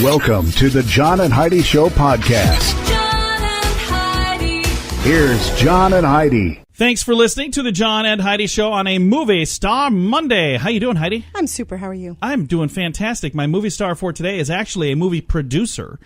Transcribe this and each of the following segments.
Welcome to the John and Heidi Show podcast. John and Heidi. Here's John and Heidi. Thanks for listening to the John and Heidi Show on a Movie Star Monday. How you doing, Heidi? I'm super. How are you? I'm doing fantastic. My movie star for today is actually a movie producer.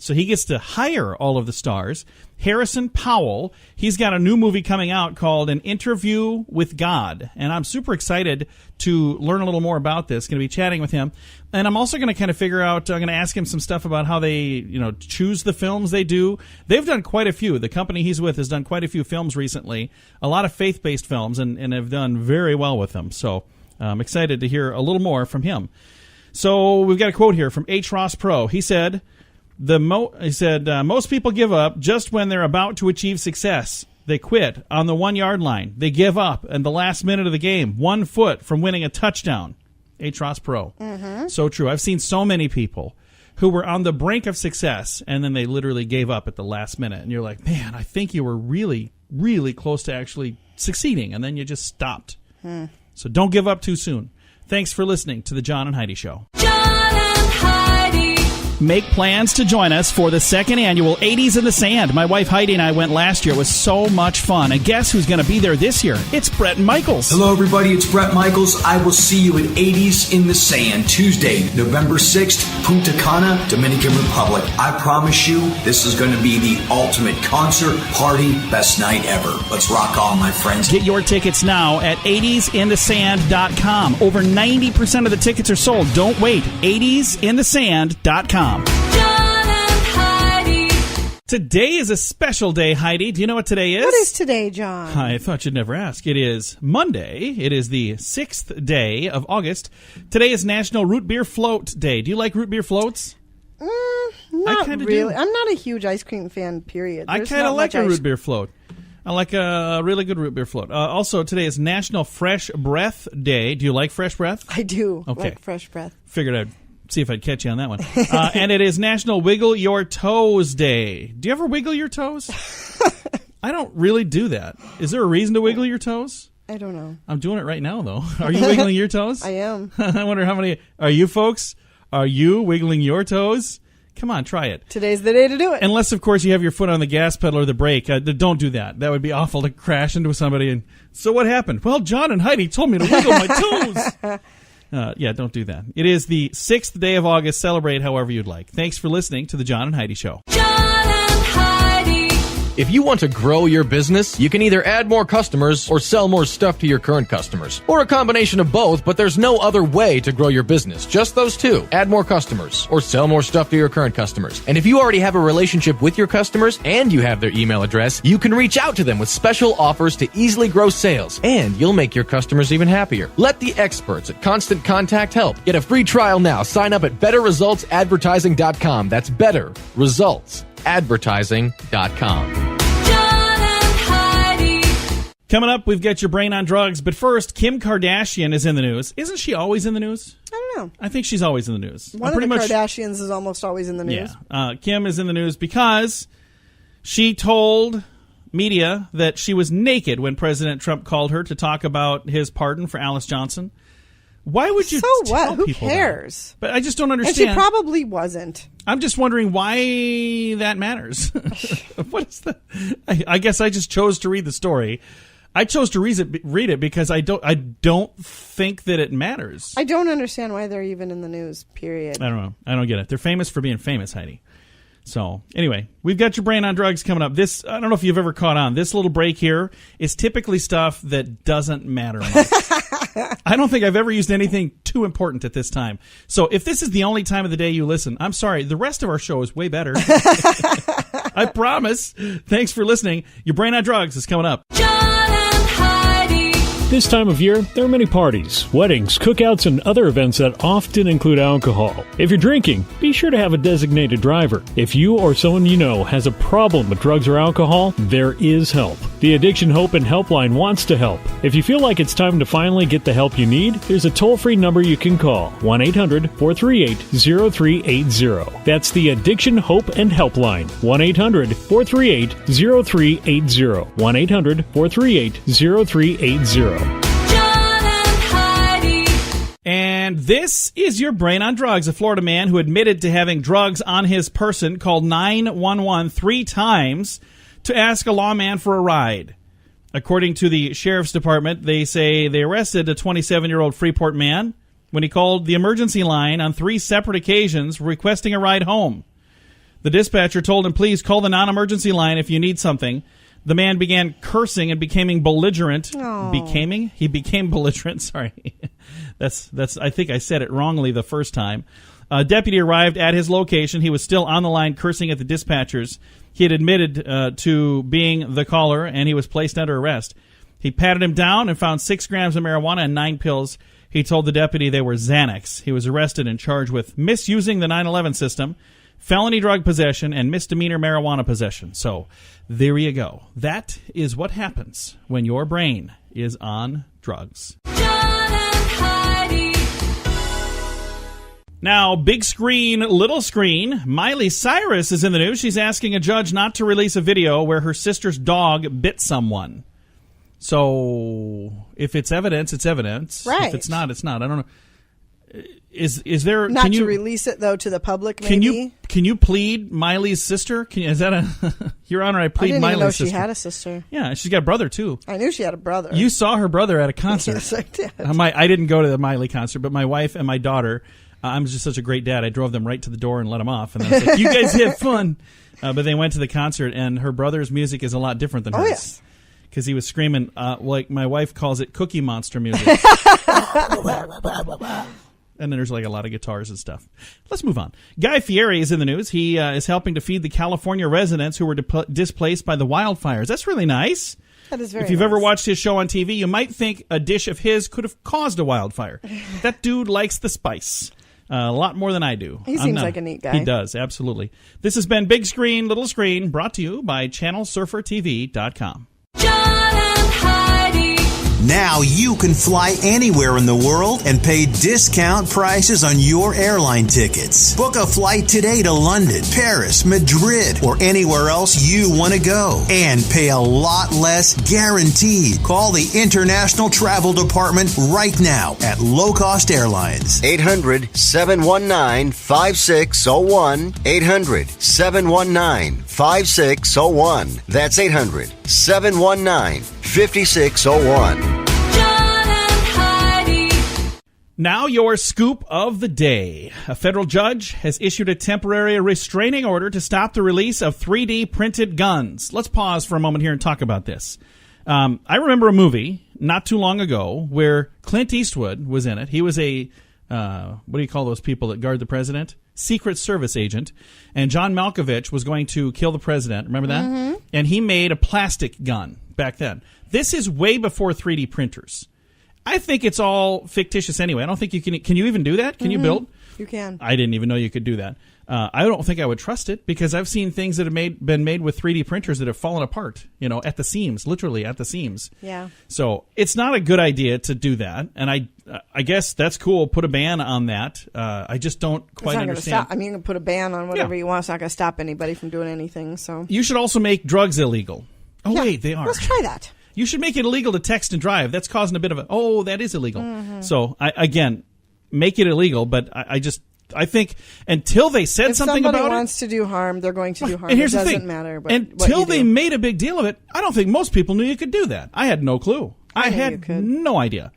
So he gets to hire all of the stars. Harrison Powell, he's got a new movie coming out called An Interview with God. And I'm super excited to learn a little more about this. Going to be chatting with him. And I'm also going to kind of figure out, I'm going to ask him some stuff about how they, choose the films they do. They've done quite a few. The company he's with has done quite a few films recently. A lot of faith-based films, and have done very well with them. So I'm excited to hear a little more from him. So we've got a quote here from H. Ross Pro. He said, most people give up just when they're about to achieve success. They quit on the 1 yard line. They give up in the last minute of the game, 1 foot from winning a touchdown. H. Ross Pro. Mm-hmm. So true. I've seen so many people who were on the brink of success, and then they literally gave up at the last minute. And you're like, man, I think you were really, really close to actually succeeding, and then you just stopped. So don't give up too soon. Thanks for listening to the John and Heidi Show. John and Heidi. Make plans to join us for the second annual 80s in the Sand. My wife Heidi and I went last year. It was so much fun. And guess who's going to be there this year? It's Brett Michaels. Hello, everybody. It's Brett Michaels. I will see you at 80s in the Sand, Tuesday, November 6th, Punta Cana, Dominican Republic. I promise you, this is going to be the ultimate concert, party, best night ever. Let's rock on, my friends. Get your tickets now at 80sinthesand.com. Over 90% of the tickets are sold. Don't wait. 80sinthesand.com. John and Heidi. Today is a special day, Heidi. Do you know what today is? What is today, John? I thought you'd never ask. It is Monday. It is the 6th day of August. Today is National Root Beer Float Day. Do you like root beer floats? Not kinda really. do. I'm not a huge ice cream fan, period. I There's kind of not like much a root beer float. I like a really good root beer float. Also, today is National Fresh Breath Day. Do you like fresh breath? I do Okay. like fresh breath. Figured I'd see if I'd catch you on that one. And it is National Wiggle Your Toes Day. Do you ever wiggle your toes? I don't really do that. Is there a reason to wiggle your toes? I don't know. I'm doing it right now, though. Are you wiggling your toes? I am. I wonder how many... Are you folks? Are you wiggling your toes? Come on, try it. Today's the day to do it. Unless, of course, you have your foot on the gas pedal or the brake. Don't do that. That would be awful to crash into somebody. And so what happened? Well, John and Heidi told me to wiggle my toes. Yeah, don't do that. It is the 6th day of August. Celebrate however you'd like. Thanks for listening to the John and Heidi Show. John and Heidi. If you want to grow your business, you can either add more customers or sell more stuff to your current customers. Or a combination of both, but there's no other way to grow your business. Just those two. Add more customers or sell more stuff to your current customers. And if you already have a relationship with your customers and you have their email address, you can reach out to them with special offers to easily grow sales. And you'll make your customers even happier. Let the experts at Constant Contact help. Get a free trial now. Sign up at betterresultsadvertising.com. That's betterresultsadvertising.com. Coming up, we've got your brain on drugs. But first, Kim Kardashian is in the news. Isn't she always in the news? I don't know. I think she's always in the news. One of the Kardashians is almost always in the news. Yeah. Kim is in the news because she told media that she was naked when President Trump called her to talk about his pardon for Alice Johnson. Why would you So tell what? Who people cares? That? But I just don't And understand. she probably wasn't. I'm just wondering why that matters. What is the? I guess I just chose to read the story. I chose to read it because I don't think that it matters. I don't understand why they're even in the news, period. I don't know. I don't get it. They're famous for being famous, Heidi. So, anyway, we've got your brain on drugs coming up. This, I don't know if you've ever caught on. This little break here is typically stuff that doesn't matter much. I don't think I've ever used anything too important at this time. So, if this is the only time of the day you listen, I'm sorry. The rest of our show is way better. I promise. Thanks for listening. Your brain on drugs is coming up. John and Heidi. This time of year, there are many parties, weddings, cookouts, and other events that often include alcohol. If you're drinking, be sure to have a designated driver. If you or someone you know has a problem with drugs or alcohol, there is help. The Addiction Hope and Helpline wants to help. If you feel like it's time to finally get the help you need, there's a toll-free number you can call, 1-800-438-0380. That's the Addiction Hope and Helpline, 1-800-438-0380, 1-800-438-0380. John and Heidi. And And this is your brain on drugs. A Florida man who admitted to having drugs on his person called 911 3 times to ask a lawman for a ride. According to the sheriff's department, they say they arrested a 27-year-old Freeport man when he called the emergency line on 3 separate occasions requesting a ride home. The dispatcher told him, please call the non-emergency line if you need something. The man began cursing and becoming belligerent. He became belligerent. Sorry. That's. I think I said it wrongly the first time. A deputy arrived at his location. He was still on the line cursing at the dispatchers. He had admitted to being the caller, and he was placed under arrest. He patted him down and found 6 grams of marijuana and 9 pills. He told the deputy they were Xanax. He was arrested and charged with misusing the 911 system, felony drug possession, and misdemeanor marijuana possession. So there you go. That is what happens when your brain is on drugs. John and Heidi. Now, big screen, little screen. Miley Cyrus is in the news. She's asking a judge not to release a video where her sister's dog bit someone. So if it's evidence, it's evidence. Right. If it's not, it's not. I don't know. Is there Not can to you, release it, though, to the public, maybe? Can you plead Miley's sister? Is that a Your Honor, I plead I didn't Miley's even know sister. she had a sister. Yeah, she's got a brother too. I knew she had a brother. You saw her brother at a concert. Yes, I did. I didn't go to the Miley concert, but my wife and my daughter, I'm just such a great dad. I drove them right to the door and let them off. And I was like, you guys have fun. But they went to the concert, and her brother's music is a lot different than hers. Oh, yes. Because he was screaming, like my wife calls it, Cookie Monster music. And then there's like a lot of guitars and stuff. Let's move on. Guy Fieri is in the news. He is helping to feed the California residents who were displaced by the wildfires. That's really nice. That is very If you've nice. ever watched his show on TV, you might think a dish of his could have caused a wildfire. That dude likes the spice. A lot more than I do. He seems like a neat guy. He does, absolutely. This has been Big Screen, Little Screen, brought to you by ChannelSurferTV.com. John and Heidi. Now you can fly anywhere in the world and pay discount prices on your airline tickets. Book a flight today to London, Paris, Madrid, or anywhere else you want to go. And pay a lot less guaranteed. Call the International Travel Department right now at Low Cost Airlines. 800-719-5601. 800-719-5601. That's 800-719-5601. Now your scoop of the day. A federal judge has issued a temporary restraining order to stop the release of 3D printed guns. Let's pause for a moment here and talk about this. I remember a movie not too long ago where Clint Eastwood was in it. He was a, what do you call those people that guard the president? Secret Service agent. And John Malkovich was going to kill the president. Remember that? Mm-hmm. And he made a plastic gun back then. This is way before 3D printers. I think it's all fictitious anyway. I don't think you can. Can you even do that? Can you build? You can. I didn't even know you could do that. I don't think I would trust it because I've seen things that have been made with 3D printers that have fallen apart, at the seams, literally at the seams. Yeah. So it's not a good idea to do that. And I guess that's cool. Put a ban on that. I just don't quite understand. Stop. I mean, you can put a ban on whatever you want. It's not going to stop anybody from doing anything. So you should also make drugs illegal. Oh, yeah, wait, they are. Let's try that. You should make it illegal to text and drive. That's causing a bit of that is illegal. Mm-hmm. So, again, make it illegal, but I think until they said something about it. If somebody wants to do harm, they're going to do harm. And here's it the doesn't thing. matter. But until they made a big deal of it, I don't think most people knew you could do that. I had no clue. I had no idea.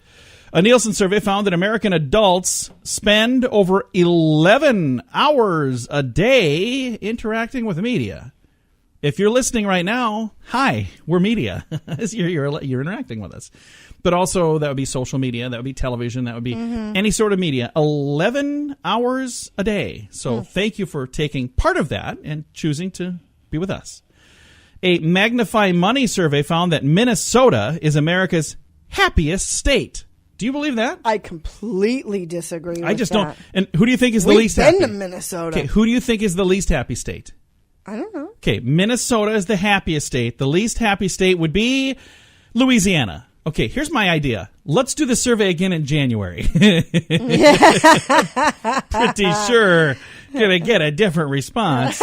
A Nielsen survey found that American adults spend over 11 hours a day interacting with media. If you're listening right now, hi, we're media. You're interacting with us. But also, that would be social media, that would be television, that would be any sort of media. 11 hours a day. So thank you for taking part of that and choosing to be with us. A Magnify Money survey found that Minnesota is America's happiest state. Do you believe that? I completely disagree with that. I just don't. And who do you think is the least happy? We've been to Minnesota. Okay, who do you think is the least happy state? I don't know. Okay, Minnesota is the happiest state. The least happy state would be Louisiana. Okay, here's my idea. Let's do the survey again in January. Pretty sure gonna get a different response.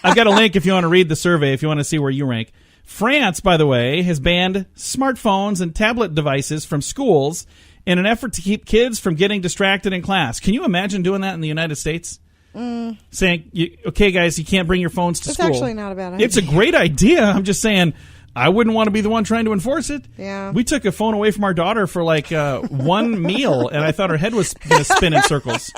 I've got a link if you want to read the survey, if you want to see where you rank. France, by the way, has banned smartphones and tablet devices from schools in an effort to keep kids from getting distracted in class. Can you imagine doing that in the United States? Saying, okay, guys, you can't bring your phones to school. It's actually not a bad idea. It's a great idea. I'm just saying, I wouldn't want to be the one trying to enforce it. Yeah. We took a phone away from our daughter for like one meal, and I thought her head was going to spin in circles.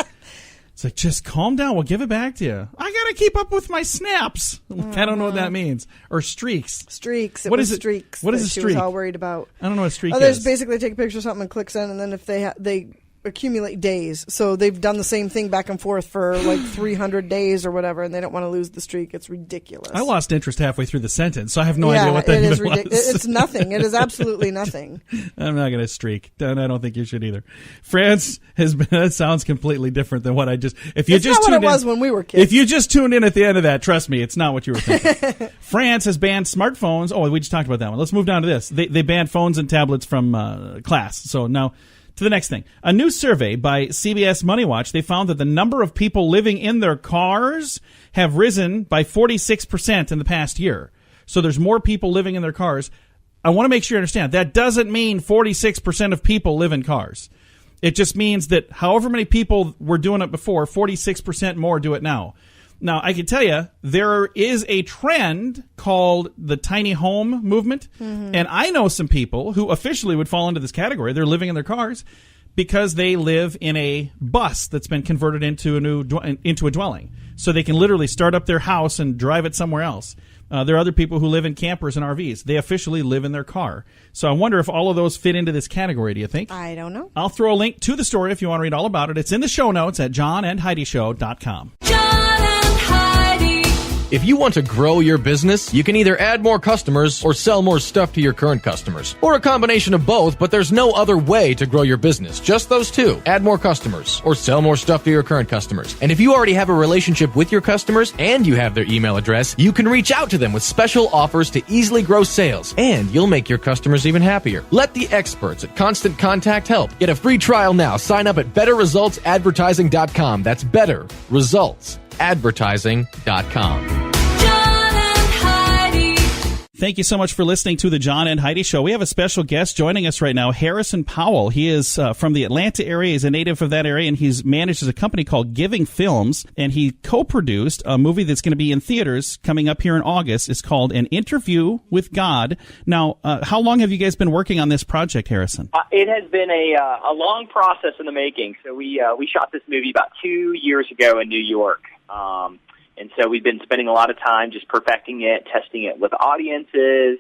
It's like, just calm down. We'll give it back to you. I got to keep up with my snaps. I don't know what that means. Or streaks. Streaks. What is it? Streaks. What is a that streak? She was all worried about. I don't know what a streak They is. just basically take a picture of something and click send, and then if they accumulate days. So they've done the same thing back and forth for like 300 days or whatever, and they don't want to lose the streak. It's ridiculous. I lost interest halfway through the sentence, so I have no idea what that even was. It's nothing. It is absolutely nothing. I'm not going to streak. And I don't think you should either. France has been, that sounds completely different than what I just, if you It's just not what tuned it in, was when we were kids. If you just tuned in at the end of that, trust me, it's not what you were thinking. France has banned smartphones. Oh, we just talked about that one. Let's move down to this. They banned phones and tablets from class. So now, to the next thing. A new survey by CBS Money Watch, they found that the number of people living in their cars have risen by 46% in the past year. So there's more people living in their cars. I want to make sure you understand, that doesn't mean 46% of people live in cars. It just means that however many people were doing it before, 46% more do it now. Now, I can tell you, there is a trend called the tiny home movement, and I know some people who officially would fall into this category. They're living in their cars because they live in a bus that's been converted into a dwelling. So they can literally start up their house and drive it somewhere else. There are other people who live in campers and RVs. They officially live in their car. So I wonder if all of those fit into this category, do you think? I don't know. I'll throw a link to the story if you want to read all about it. It's in the show notes at johnandheidishow.com. John and Heidi. If you want to grow your business, you can either add more customers or sell more stuff to your current customers. Or a combination of both, but there's no other way to grow your business. Just those two. Add more customers or sell more stuff to your current customers. And if you already have a relationship with your customers and you have their email address, you can reach out to them with special offers to easily grow sales. And you'll make your customers even happier. Let the experts at Constant Contact help. Get a free trial now. Sign up at betterresultsadvertising.com. That's betterresultsadvertising.com. Thank you so much for listening to the John and Heidi Show. We have a special guest joining us right now, Harrison Powell. He is from the Atlanta area. He's a native of that area, and he's managed a company called Giving Films, and he co-produced a movie that's going to be in theaters coming up here in August. It's called An Interview with God. Now, how long have you guys been working on this project, Harrison? It has been a long process in the making. So we shot this movie about 2 years ago in New York. And so we've been spending a lot of time just perfecting it, testing it with audiences,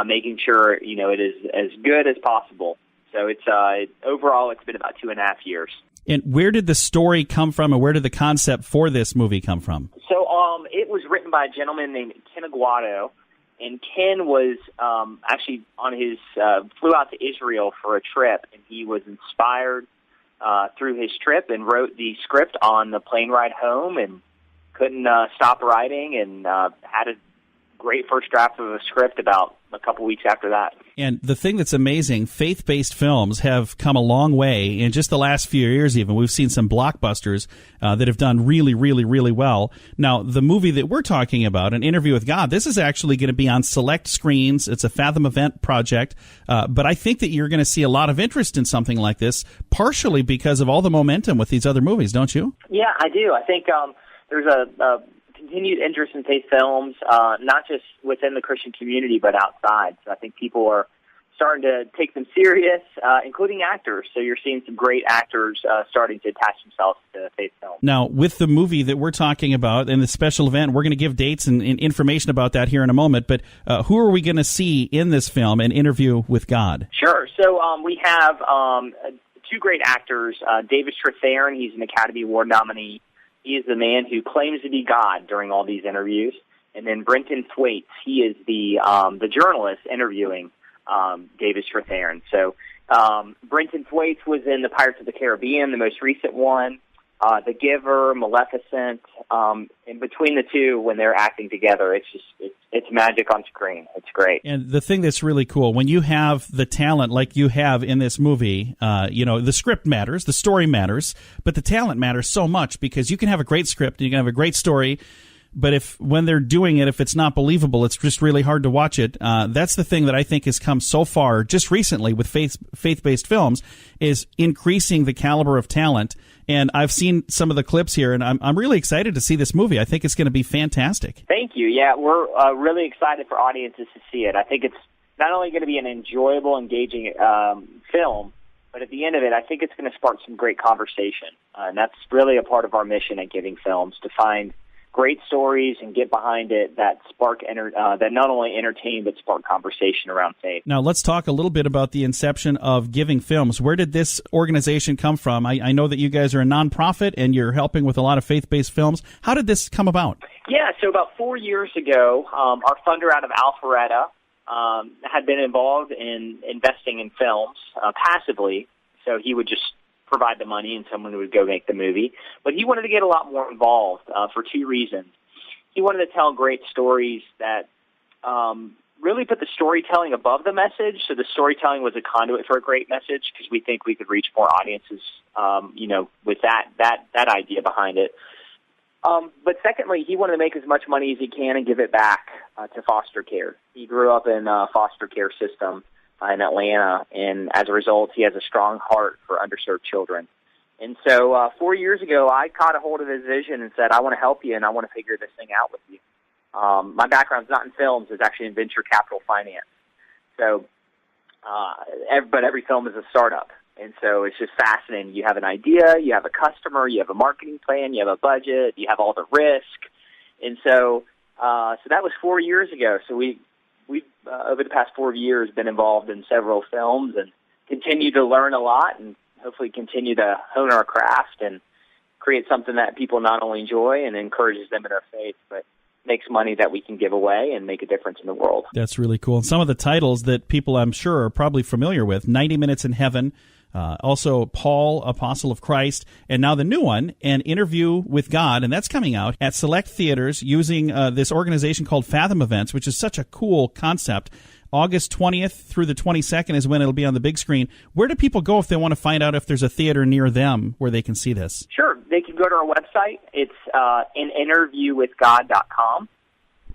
making sure, it is as good as possible. So it's overall, it's been about 2.5 years. And where did the story come from, and where did the concept for this movie come from? So it was written by a gentleman named Ken Aguado, and Ken was actually on his flew out to Israel for a trip, and he was inspired through his trip and wrote the script on the plane ride home, and couldn't stop writing, and had a great first draft of a script about a couple weeks after that. And the thing that's amazing, faith-based films have come a long way in just the last few years even. We've seen some blockbusters that have done really, really, really well. Now, the movie that we're talking about, An Interview with God, this is actually going to be on select screens. It's a Fathom event project. But I think that you're going to see a lot of interest in something like this, partially because of all the momentum with these other movies, don't you? Yeah, I do. I think there's a continued interest in faith films, not just within the Christian community, but outside. So I think people are starting to take them serious, including actors. So you're seeing some great actors starting to attach themselves to faith films. Now, with the movie that we're talking about and the special event, we're going to give dates and information about that here in a moment. But who are we going to see in this film, An Interview with God? Sure. So we have two great actors. David Strathairn, he's an Academy Award nominee. He is the man who claims to be God during all these interviews. And then Brenton Thwaites, he is the journalist interviewing David Strathairn. So Brenton Thwaites was in the Pirates of the Caribbean, the most recent one, The Giver, Maleficent. In between the two, when they're acting together, it's magic on screen. It's great. And the thing that's really cool, when you have the talent like you have in this movie, the script matters, the story matters, but the talent matters so much because you can have a great script, and you can have a great story, But when they're doing it, if it's not believable, it's just really hard to watch it. That's the thing that I think has come so far just recently with faith-based films, is increasing the caliber of talent. And I've seen some of the clips here, and I'm really excited to see this movie. I think it's going to be fantastic. Thank you. Yeah, we're really excited for audiences to see it. I think it's not only going to be an enjoyable, engaging film, but at the end of it, I think it's going to spark some great conversation. And that's really a part of our mission at Giving Films, to find great stories and get behind it that that not only entertain but spark conversation around faith. Now, let's talk a little bit about the inception of Giving Films. Where did this organization come from? I know that you guys are a nonprofit and you're helping with a lot of faith-based films. How did this come about? Yeah, so about 4 years ago, our funder out of Alpharetta had been involved in investing in films passively, so he would just provide the money and someone would go make the movie. But he wanted to get a lot more involved for two reasons. He wanted to tell great stories that really put the storytelling above the message, so the storytelling was a conduit for a great message, because we think we could reach more audiences, with that idea behind it. But secondly, he wanted to make as much money as he can and give it back to foster care. He grew up in a foster care system in Atlanta, and as a result, he has a strong heart for underserved children. And so 4 years ago, I caught a hold of his vision and said, I want to help you, and I want to figure this thing out with you. My background's not in films. It's actually in venture capital finance. So, but every film is a startup. And so it's just fascinating. You have an idea, you have a customer, you have a marketing plan, you have a budget, you have all the risk. And so that was 4 years ago. So we've over the past 4 years been involved in several films and continue to learn a lot and hopefully continue to hone our craft and create something that people not only enjoy and encourages them in their faith, but makes money that we can give away and make a difference in the world. That's really cool. And some of the titles that people, I'm sure, are probably familiar with: 90 Minutes in Heaven, also Paul, Apostle of Christ, and now the new one, An Interview with God, and that's coming out at select theaters using this organization called Fathom Events, which is such a cool concept. August 20th through the 22nd is when it'll be on the big screen. Where do people go if they want to find out if there's a theater near them where they can see this? Sure. They can go to our website. It's AnInterviewWithGod.com,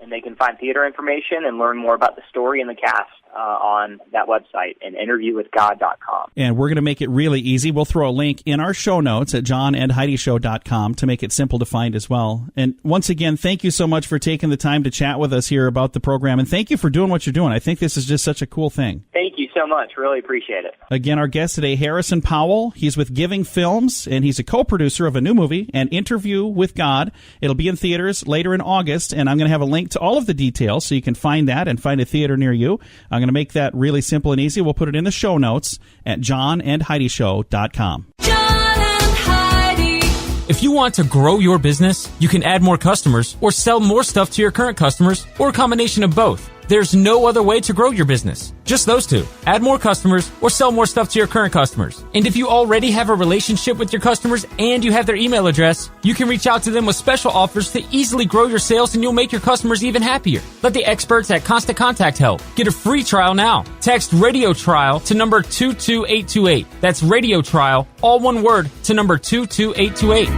and they can find theater information and learn more about the story and the cast on that website, AnInterviewWithGod.com. And we're going to make it really easy. We'll throw a link in our show notes at johnandheidishow.com to make it simple to find as well. And once again, thank you so much for taking the time to chat with us here about the program, and thank you for doing what you're doing. I think this is just such a cool thing. Thank you so much. Really appreciate it. Again, our guest today, Harrison Powell. He's with Giving Films, and he's a co-producer of a new movie, An Interview with God. It'll be in theaters later in August, and I'm going to have a link to all of the details so you can find that and find a theater near you. I'm going to make that really simple and easy. We'll put it in the show notes at johnandheidishow.com. John and Heidi. If you want to grow your business, you can add more customers or sell more stuff to your current customers, or a combination of both. There's no other way to grow your business. Just those two. Add more customers or sell more stuff to your current customers. And if you already have a relationship with your customers and you have their email address, you can reach out to them with special offers to easily grow your sales, and you'll make your customers even happier. Let the experts at Constant Contact help. Get a free trial now. Text Radio Trial to number 22828. That's Radio Trial, all one word, to number 22828.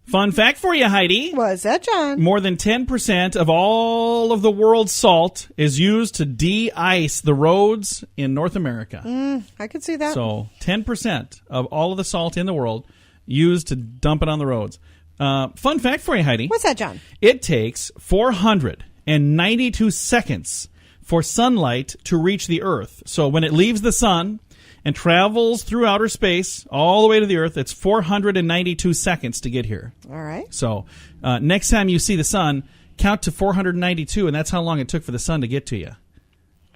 Fun fact for you, Heidi. What's that, John? More than 10% of all of the world's salt is used to de-ice the roads in North America. I could see that. So 10% of all of the salt in the world used to dump it on the roads. Fun fact for you, Heidi. What's that, John? It takes 492 seconds for sunlight to reach the Earth. So when it leaves the sun and travels through outer space all the way to the Earth, it's 492 seconds to get here. All right. So next time you see the sun, count to 492, and that's how long it took for the sun to get to you.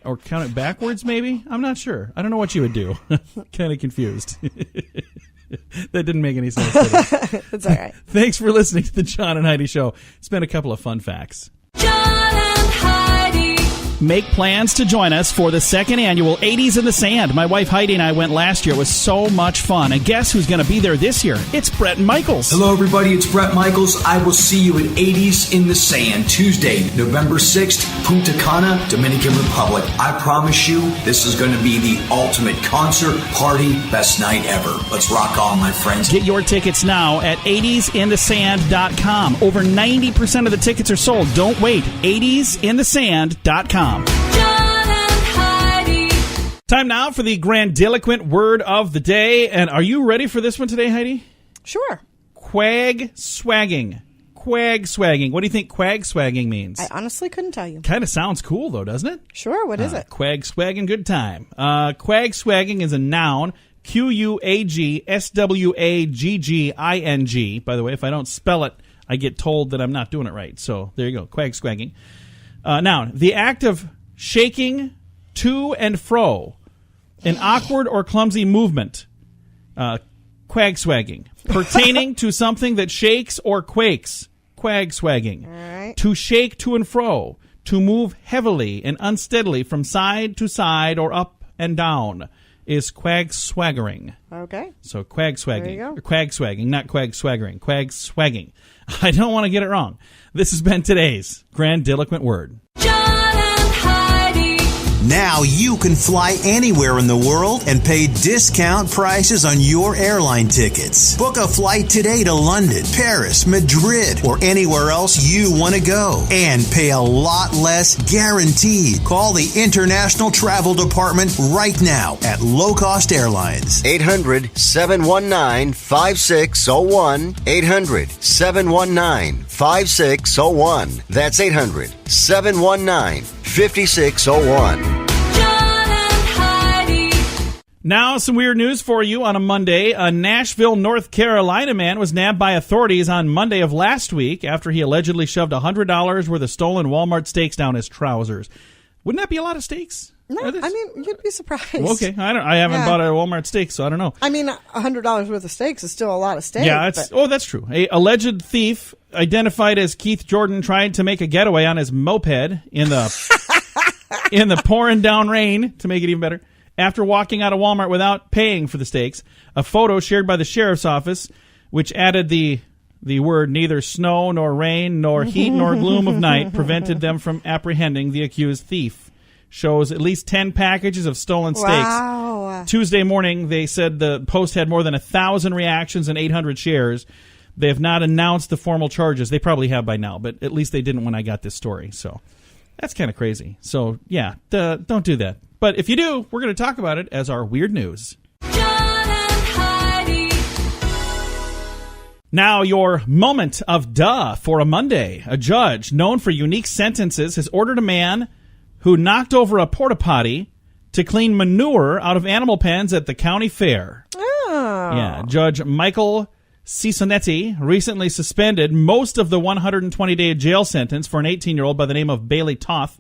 Or count it backwards, maybe? I'm not sure. I don't know what you would do. Kind of confused. That didn't make any sense. That's all right. Thanks for listening to the John and Heidi Show. It's been a couple of fun facts. John and Heidi. Make plans to join us for the second annual 80s in the Sand. My wife Heidi and I went last year. It was so much fun. And guess who's going to be there this year? It's Brett Michaels. Hello, everybody. It's Brett Michaels. I will see you at 80s in the Sand, Tuesday, November 6th, Punta Cana, Dominican Republic. I promise you, this is going to be the ultimate concert, party, best night ever. Let's rock on, my friends. Get your tickets now at 80sinthesand.com. Over 90% of the tickets are sold. Don't wait. 80sinthesand.com. Time now for the grandiloquent word of the day. And are you ready for this one today, Heidi? Sure. Quag swagging. Quag swagging. What do you think quag swagging means? I honestly couldn't tell you. Kind of sounds cool, though, doesn't it? Sure. What is it? Quag swagging, good time. Quag swagging is a noun. Quagswagging. By the way, if I don't spell it, I get told that I'm not doing it right. So there you go. Quag swagging. Noun. The act of shaking to and fro. An awkward or clumsy movement. Quag swagging. Pertaining to something that shakes or quakes. Quag swagging. All right. To shake to and fro. To move heavily and unsteadily from side to side or up and down is quag swaggering. Okay. So quag swagging. There you go. Or quag swagging, not quag swaggering. Quag swagging. I don't want to get it wrong. This has been today's grandiloquent word. Now you can fly anywhere in the world and pay discount prices on your airline tickets. Book a flight today to London, Paris, Madrid, or anywhere else you want to go. And pay a lot less guaranteed. Call the International Travel Department right now at Low Cost Airlines. 800-719-5601. 800-719-5601. That's 800-719-5601. Now, some weird news for you on a Monday. A Nashville, North Carolina man was nabbed by authorities on Monday of last week after he allegedly shoved $100 worth of stolen Walmart steaks down his trousers. Wouldn't that be a lot of steaks? No, I mean, you'd be surprised. Okay, I haven't bought a Walmart steak, so I don't know. I mean, $100 worth of steaks is still a lot of steak. Yeah, that's true. A alleged thief identified as Keith Jordan tried to make a getaway on his moped in the pouring down rain, to make it even better, after walking out of Walmart without paying for the steaks. A photo shared by the sheriff's office, which added the word neither snow nor rain nor heat nor gloom of night prevented them from apprehending the accused thief, shows at least 10 packages of stolen steaks. Wow. Tuesday morning, they said the post had more than 1,000 reactions and 800 shares. They have not announced the formal charges. They probably have by now, but at least they didn't when I got this story. So that's kind of crazy. So, yeah, don't do that. But if you do, we're going to talk about it as our weird news. Now, your moment of duh for a Monday. A judge known for unique sentences has ordered a man who knocked over a porta potty to clean manure out of animal pens at the county fair. Oh. Yeah, Judge Michael Cisonetti recently suspended most of the 120-day jail sentence for an 18-year-old by the name of Bailey Toth.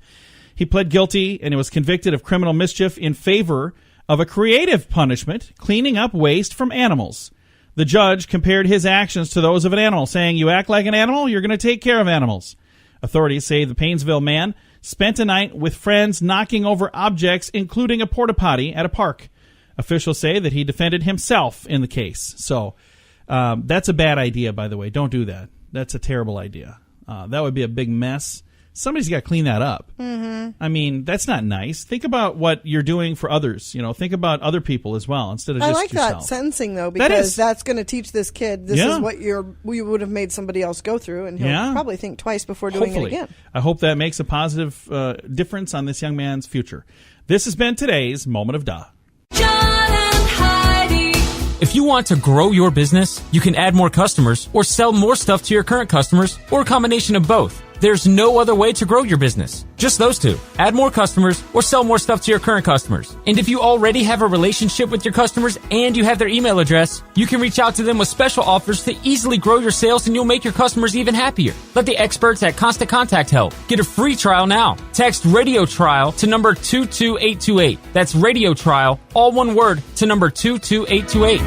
He pled guilty and was convicted of criminal mischief in favor of a creative punishment, cleaning up waste from animals. The judge compared his actions to those of an animal, saying, "You act like an animal, you're going to take care of animals." Authorities say the Painesville man spent a night with friends knocking over objects, including a porta potty, at a park. Officials say that he defended himself in the case. So that's a bad idea, by the way. Don't do that. That's a terrible idea. That would be a big mess. Somebody's got to clean that up. Mm-hmm. I mean, that's not nice. Think about what you're doing for others. You know, think about other people as well instead of just yourself. I like that sentencing, though, because that's going to teach this kid this is what you would have made somebody else go through, and he'll probably think twice before doing it again. I hope that makes a positive difference on this young man's future. This has been today's Moment of Duh. If you want to grow your business, you can add more customers or sell more stuff to your current customers or a combination of both. There's no other way to grow your business. Just those two. Add more customers or sell more stuff to your current customers. And if you already have a relationship with your customers and you have their email address, you can reach out to them with special offers to easily grow your sales, and you'll make your customers even happier. Let the experts at Constant Contact help. Get a free trial now. Text Radio Trial to number 22828. That's Radio Trial, all one word, to number 22828.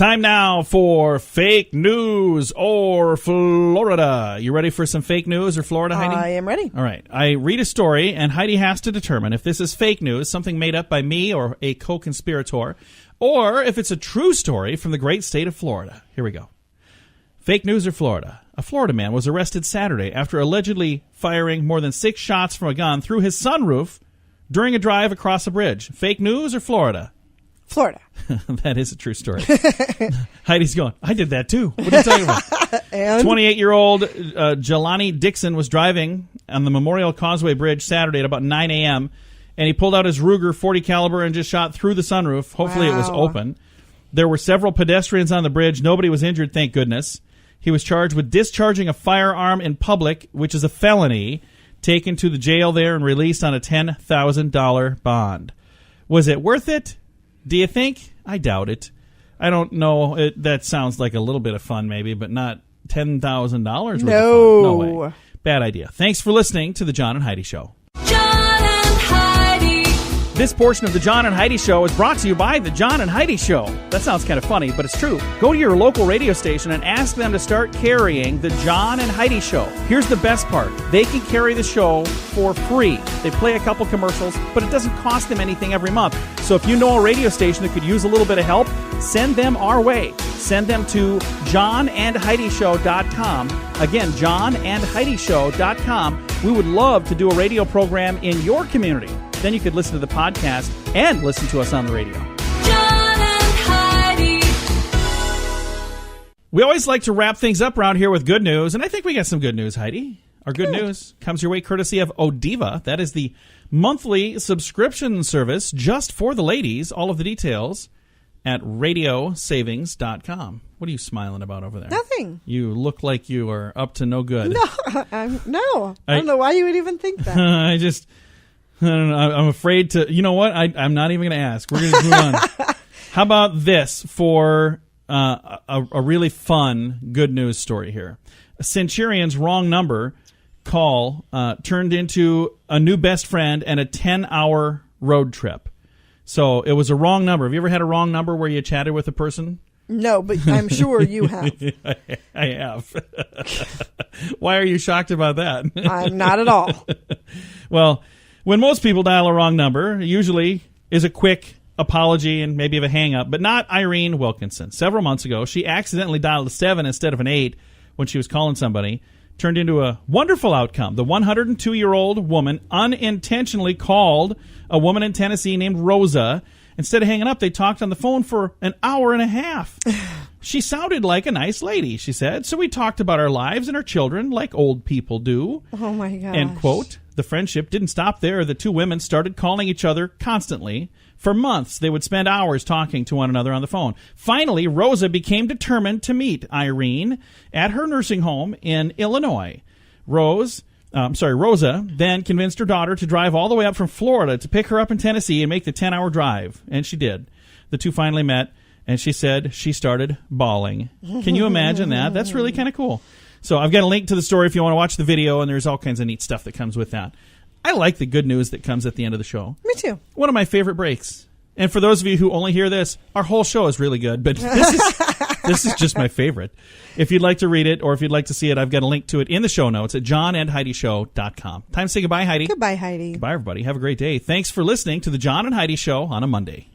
Time now for fake news or Florida. You ready for some fake news or Florida, Heidi? I am ready. All right. I read a story, and Heidi has to determine if this is fake news, something made up by me or a co-conspirator, or if it's a true story from the great state of Florida. Here we go. Fake news or Florida. A Florida man was arrested Saturday after allegedly firing more than 6 shots from a gun through his sunroof during a drive across a bridge. Fake news or Florida? Florida. That is a true story. Heidi's going, I did that too. What are you talking about? And 28-year-old Jelani Dixon was driving on the Memorial Causeway Bridge Saturday at about 9 a.m., and he pulled out his Ruger 40 caliber and just shot through the sunroof. Hopefully it was Wow. open. There were several pedestrians on the bridge. Nobody was injured, thank goodness. He was charged with discharging a firearm in public, which is a felony, taken to the jail there and released on a $10,000 bond. Was it worth it? Do you think? I doubt it. I don't know. That sounds like a little bit of fun maybe, but not $10,000 worth of fun. No way. Bad idea. Thanks for listening to The John and Heidi Show. John and Heidi. This portion of The John and Heidi Show is brought to you by The John and Heidi Show. That sounds kind of funny, but it's true. Go to your local radio station and ask them to start carrying The John and Heidi Show. Here's the best part. They can carry the show for free. They play a couple commercials, but it doesn't cost them anything every month. So if you know a radio station that could use a little bit of help, send them our way. Send them to johnandheidishow.com. Again, johnandheidishow.com. We would love to do a radio program in your community. Then you could listen to the podcast and listen to us on the radio. John and Heidi. We always like to wrap things up around here with good news, and I think we got some good news, Heidi. Our good news comes your way courtesy of Odiva. That is the monthly subscription service just for the ladies. All of the details at radiosavings.com. What are you smiling about over there? Nothing. You look like you are up to no good. No, I don't know why you would even think that. I don't know. I'm afraid to. You know what? I'm not even going to ask. We're going to move on. How about this for a really fun good news story here? A Centurion's wrong number call turned into a new best friend and a 10-hour road trip. So it was a wrong number. Have you ever had a wrong number where you chatted with a person? No, but I'm sure you have. I have. Why are you shocked about that? I'm not at all. Well, when most people dial a wrong number, it usually is a quick apology and maybe of a hang-up, but not Irene Wilkinson. Several months ago, she accidentally dialed a 7 instead of an 8 when she was calling somebody. Turned into a wonderful outcome. The 102-year-old woman unintentionally called a woman in Tennessee named Rosa. Instead of hanging up, they talked on the phone for an hour and a half. She sounded like a nice lady, she said. So we talked about our lives and our children like old people do. Oh, my gosh. End quote. The friendship didn't stop there. The two women started calling each other constantly. For months, they would spend hours talking to one another on the phone. Finally, Rosa became determined to meet Irene at her nursing home in Illinois. Rosa then convinced her daughter to drive all the way up from Florida to pick her up in Tennessee and make the 10-hour drive. And she did. The two finally met, and she said she started bawling. Can you imagine that? That's really kind of cool. So I've got a link to the story if you want to watch the video, and there's all kinds of neat stuff that comes with that. I like the good news that comes at the end of the show. Me too. One of my favorite breaks. And for those of you who only hear this, our whole show is really good, but this is just my favorite. If you'd like to read it or if you'd like to see it, I've got a link to it in the show notes at johnandheidishow.com. Time to say goodbye, Heidi. Goodbye, Heidi. Goodbye, everybody. Have a great day. Thanks for listening to The John and Heidi Show on a Monday.